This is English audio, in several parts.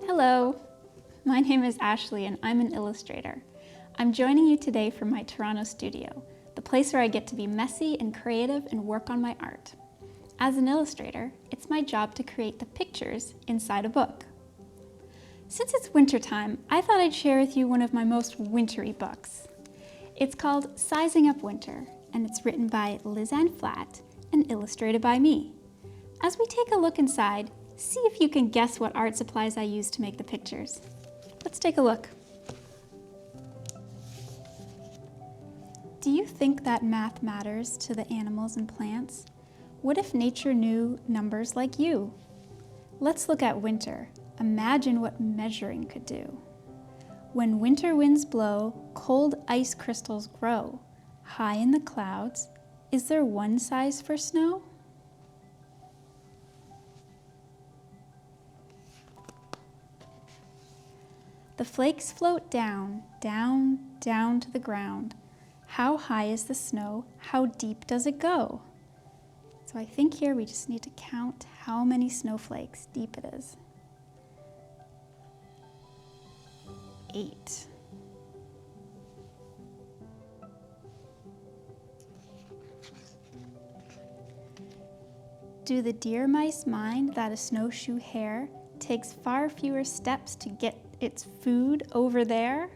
Hello, my name is Ashley and I'm an illustrator. I'm joining you today from my Toronto studio, the place where I get to be messy and creative and work on my art. As an illustrator, it's my job to create the pictures inside a book. Since it's wintertime, I thought I'd share with you one of my most wintry books. It's called Sizing Up Winter, and it's written by Liz-Anne Flatt and illustrated by me. As we take a look inside, see if you can guess what art supplies I used to make the pictures. Let's take a look. Do you think that math matters to the animals and plants? What if nature knew numbers like you? Let's look at winter. Imagine what measuring could do. When winter winds blow, cold ice crystals grow. High in the clouds, is there one size for snow? The flakes float down, down, down to the ground. How high is the snow? How deep does it go? So I think here we just need to count how many snowflakes deep it is. 8. Do the deer mice mind that a snowshoe hare takes far fewer steps to get its food over there?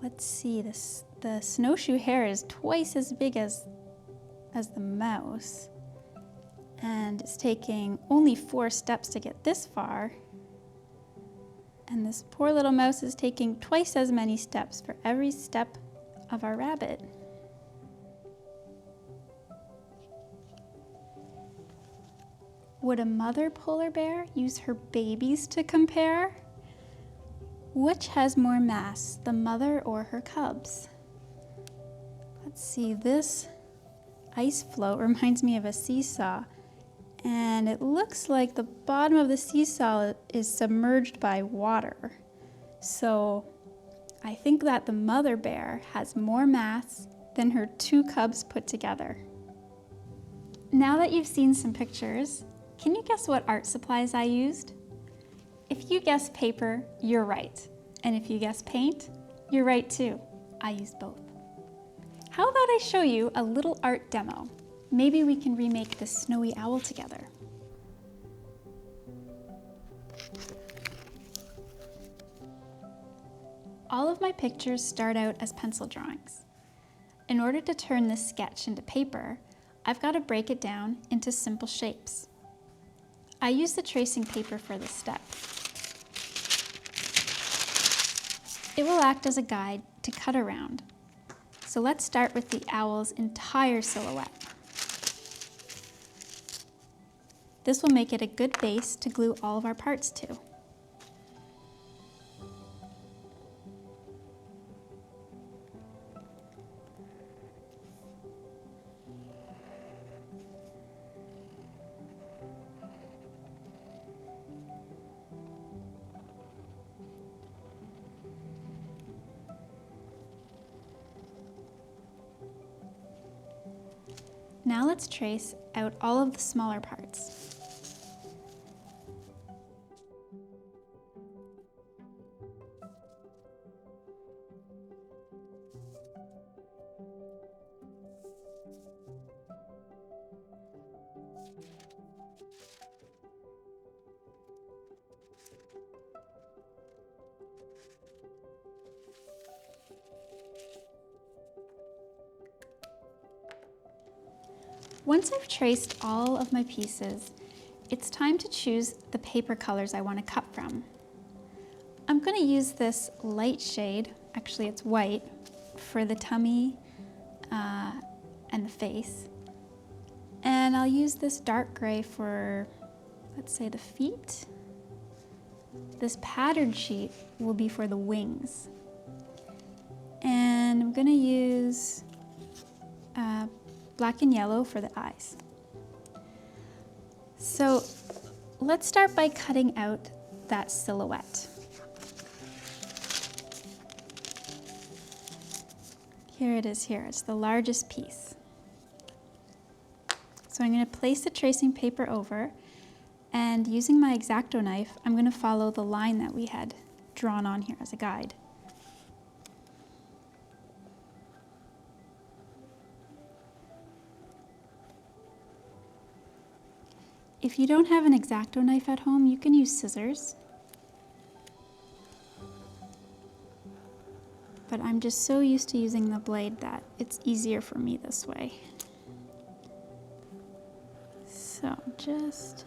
Let's see, the snowshoe hare is twice as big as the mouse, and it's taking only 4 steps to get this far, and this poor little mouse is taking twice as many steps for every step of our rabbit. Would a mother polar bear use her babies to compare? Which has more mass, the mother or her cubs? Let's see, this ice float reminds me of a seesaw, and it looks like the bottom of the seesaw is submerged by water. So I think that the mother bear has more mass than her 2 cubs put together. Now that you've seen some pictures, can you guess what art supplies I used? If you guess paper, you're right. And if you guess paint, you're right too. I used both. How about I show you a little art demo? Maybe we can remake this snowy owl together. All of my pictures start out as pencil drawings. In order to turn this sketch into paper, I've got to break it down into simple shapes. I use the tracing paper for this step. It will act as a guide to cut around. So let's start with the owl's entire silhouette. This will make it a good base to glue all of our parts to. Now let's trace out all of the smaller parts. Once I've traced all of my pieces, it's time to choose the paper colors I want to cut from. I'm going to use this light shade, actually it's white, for the tummy and the face. And I'll use this dark gray for, let's say, the feet. This patterned sheet will be for the wings. And I'm going to use black and yellow for the eyes. So let's start by cutting out that silhouette. Here it is here, it's the largest piece. So I'm going to place the tracing paper over And using my X-Acto knife, I'm going to follow the line that we had drawn on here as a guide. If you don't have an X-Acto knife at home, you can use scissors. But I'm just so used to using the blade that it's easier for me this way. So just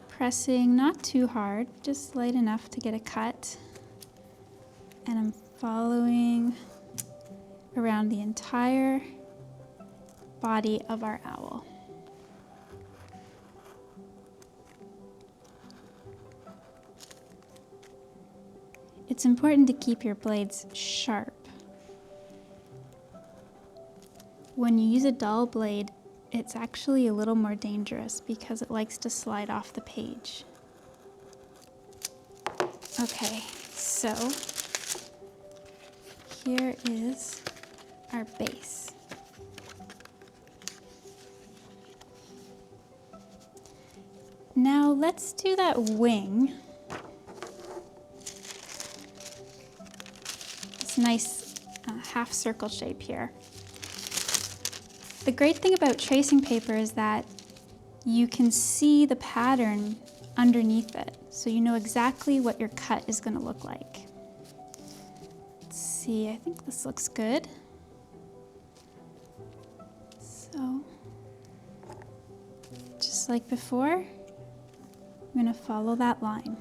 pressing, not too hard, just light enough to get a cut. And I'm following around the entire body of our owl. It's important to keep your blades sharp. When you use a dull blade, it's actually a little more dangerous because it likes to slide off the page. Okay, so here is our base. Now let's do that wing. This nice half circle shape here. The great thing about tracing paper is that you can see the pattern underneath it, so you know exactly what your cut is going to look like. Let's see, I think this looks good. So, just like before, I'm going to follow that line.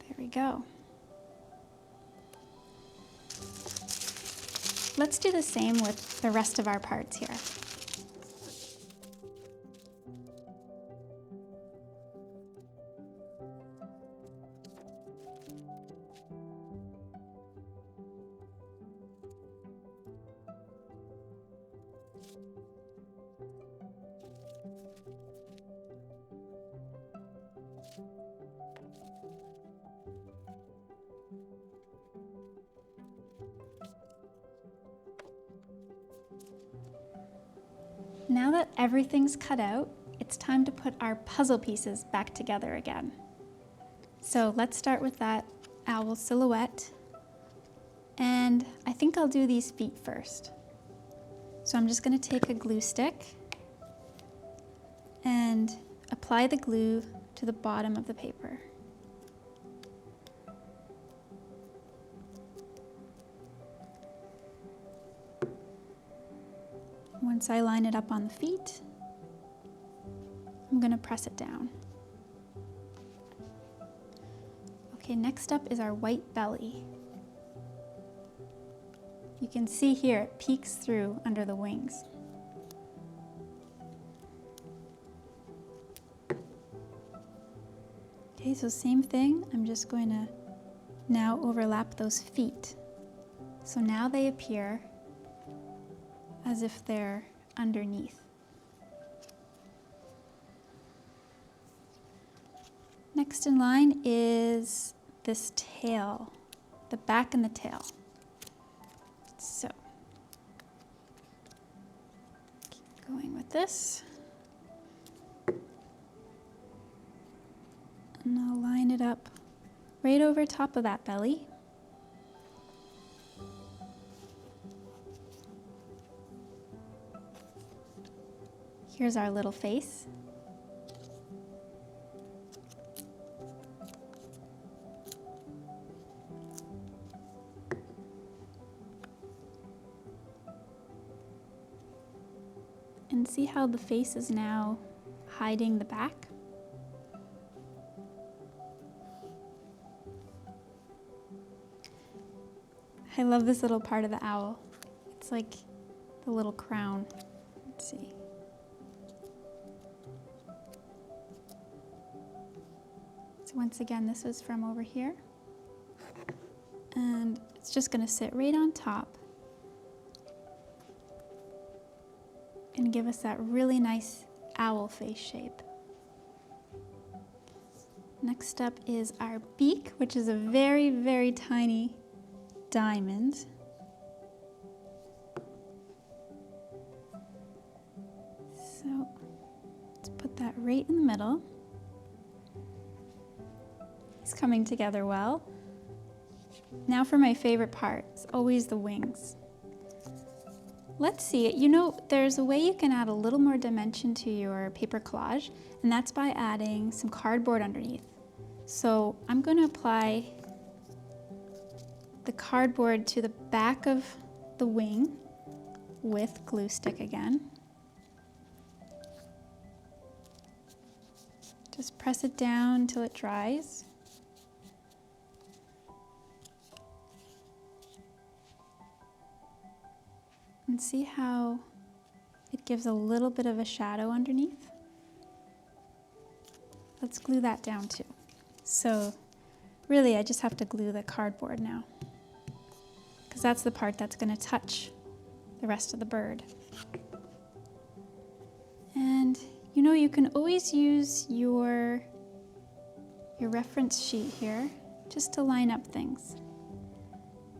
There we go. Let's do the same with the rest of our parts here. Now that everything's cut out, it's time to put our puzzle pieces back together again. So let's start with that owl silhouette. And I think I'll do these feet first. So I'm just going to take a glue stick and apply the glue to the bottom of the paper. Once I line it up on the feet, I'm going to press it down. Okay, next up is our white belly. You can see here it peeks through under the wings. Okay, so same thing. I'm just going to now overlap those feet. So now they appear as if they're underneath. Next in line is this tail, the back and the tail. So, keep going with this. And I'll line it up right over top of that belly. Here's our little face. And see how the face is now hiding the back? I love this little part of the owl. It's like the little crown. Let's see. So once again, this is from over here. And it's just going to sit right on top and give us that really nice owl face shape. Next up is our beak, which is a very, very tiny diamond. So let's put that right in the middle. It's coming together well. Now for my favorite part, it's always the wings. Let's see it. You know, there's a way you can add a little more dimension to your paper collage, and that's by adding some cardboard underneath. So I'm going to apply the cardboard to the back of the wing with glue stick again. Just press it down until it dries. And see how it gives a little bit of a shadow underneath? Let's glue that down too. So really I just have to glue the cardboard now, because that's the part that's going to touch the rest of the bird. And you know, you can always use your reference sheet here just to line up things.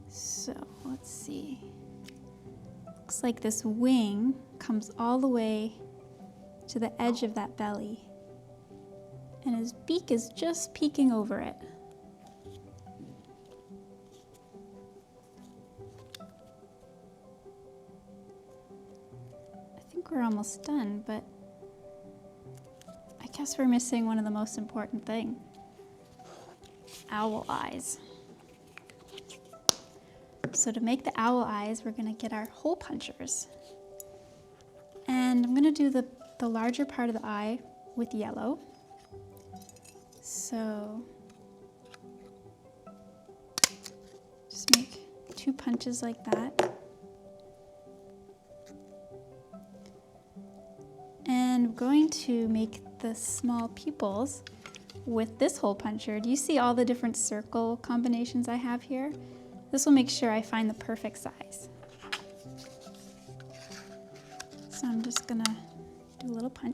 So let's see. Looks like this wing comes all the way to the edge of that belly, and his beak is just peeking over it. I think we're almost done, but I guess we're missing one of the most important things: owl eyes. So to make the owl eyes, we're going to get our hole punchers. And I'm going to do the larger part of the eye with yellow. So just make 2 punches like that. And I'm going to make the small pupils with this hole puncher. Do you see all the different circle combinations I have here? This will make sure I find the perfect size. So I'm just gonna do a little punch.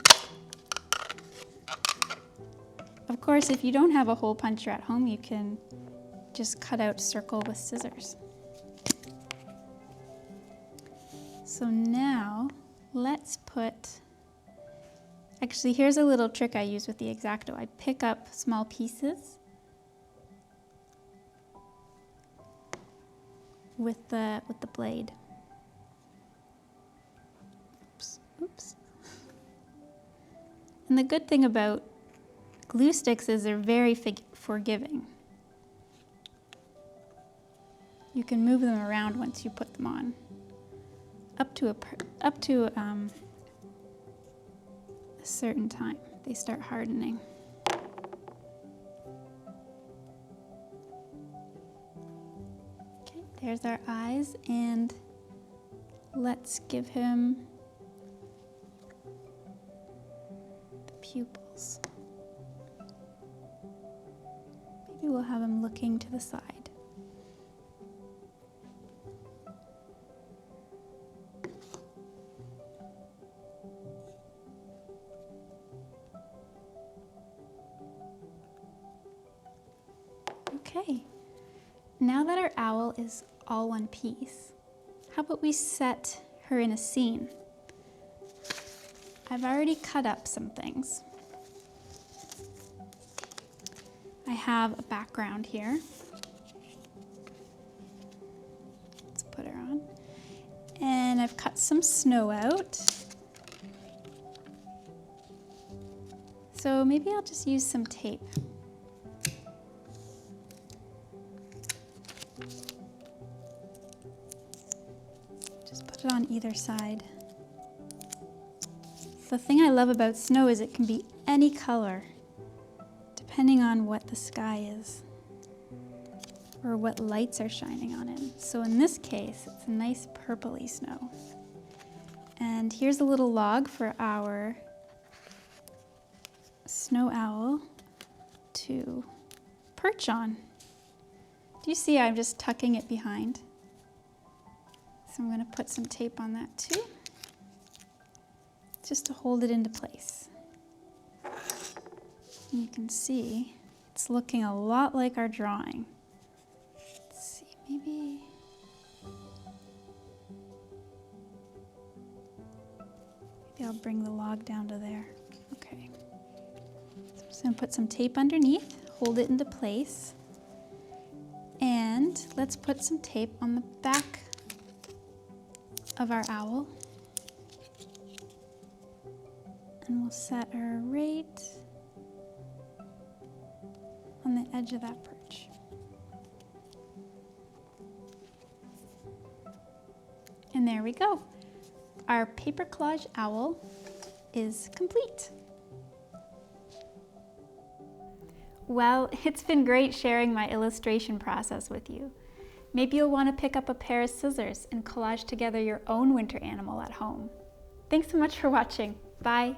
Of course, if you don't have a hole puncher at home, you can just cut out circle with scissors. So now let's put, actually here's a little trick I use with the X-Acto. I pick up small pieces with the blade. Oops. And the good thing about glue sticks is they're very forgiving. You can move them around once you put them on. Up to a certain time, they start hardening. Okay, there's our eyes, and let's give him the pupils. Maybe we'll have him looking to the side. Okay, now that our owl is all one piece, how about we set her in a scene? I've already cut up some things. I have a background here. Let's put her on. And I've cut some snow out. So maybe I'll just use some tape. Just put it on either side. The thing I love about snow is it can be any color, depending on what the sky is or what lights are shining on it. So in this case, it's a nice purpley snow. And here's a little log for our snow owl to perch on. Do you see I'm just tucking it behind? So I'm going to put some tape on that too, just to hold it into place. And you can see it's looking a lot like our drawing. Let's see, maybe I'll bring the log down to there. Okay. So I'm just going to put some tape underneath, hold it into place. And let's put some tape on the back of our owl. And we'll set her right on the edge of that perch. And there we go. Our paper collage owl is complete. Well, it's been great sharing my illustration process with you. Maybe you'll want to pick up a pair of scissors and collage together your own winter animal at home. Thanks so much for watching. Bye.